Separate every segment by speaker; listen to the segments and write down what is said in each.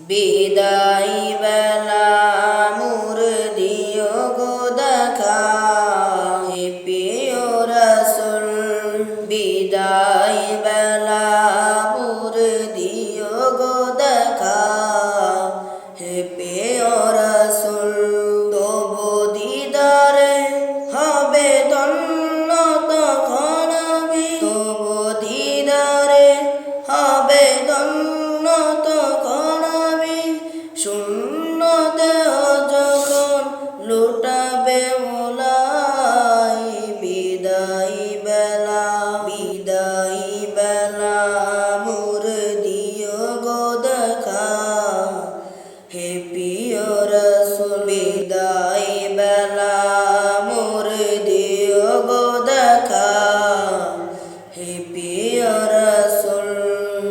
Speaker 1: বিদায় বেলা মোর দিও গো দেখা, হে প্রিয় রাসূল। বিদায় বেলা মোর দিও গো দেখা, হে প্রিয় রাসূল। তবু দিদারে হবে ধন্য তখন আমি, তবু দিদারে হবে ধন্য তখন আমি। শূন্য দেহ যখন লুটাবে মোলাই, বিদায় বেলা মোর দিও গো দেখা, হে প্রিয় রাসূল। বিদায় বেলা মোর দিও গো দেখা, হে প্রিয় রাসূল।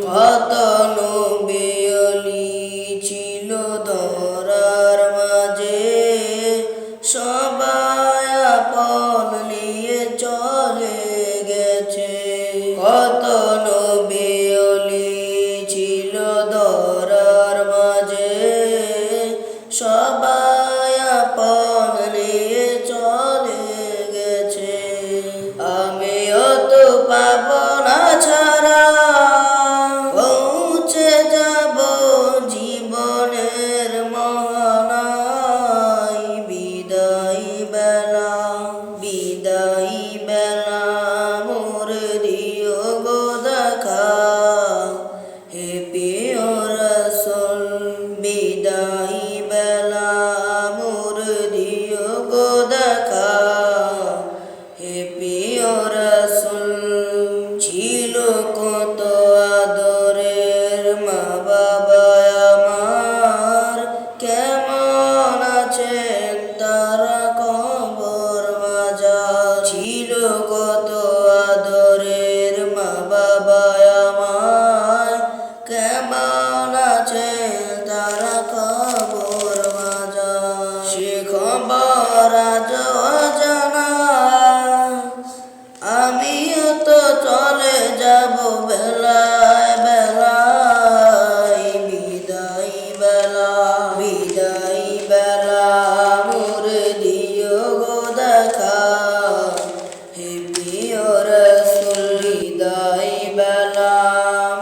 Speaker 1: কত নবী ওলি ছিল ধরার মাঝে, সবাই আপন নিয়ে চলে গেছে। কত নবী ওলি ছিল ধরার মাঝে, সবাই আপন নিয়ে চলে গেছে। আমিও তো পাব না ছাড়া, পৌঁছে যাব জীবনের মহানায়। বিদায় বেলা মোর দিও গো দেখা, হে প্রিয় রাসূল। বিদায় বেলা মোর দিও গো দেখা, হে প্রিয় রাসূল। ছিল কত আদরের মা বাবা আমার, কেমন আছেন তারা কবর মাঝার। ছিল কত আদরের মা বাবা আমার, কেমন আছেন তারা কবর মাঝার। সে খবর আজ অজানা, আমিও তো চলে যাব বেলায় বেলায়। বিদায় বেলা মোর দিও গো দেখা, হে প্রিয় রাসূল। বিদায় বেলা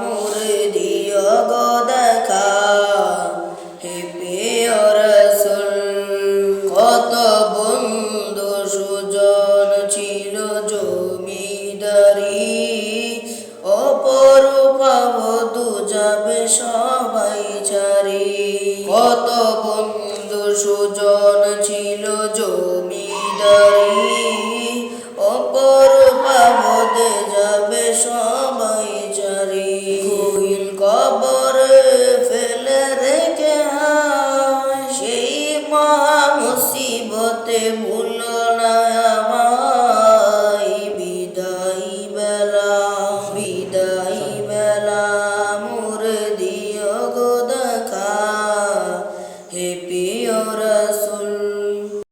Speaker 1: মোর দিও গো দেখা, হে প্রিয় রাসূল। কত বন্ধু সুজন ছিল জমিদারি, অপরূপা বধূ যাবে সবাই ছাড়ি। কত বন্ধু সুজন ছিল জমিদারি, অপরূপা বধূ যাবে সবাই ছাড়ি। কুইল কবরে ফেলে রেখে সেই মহা মুসিবতে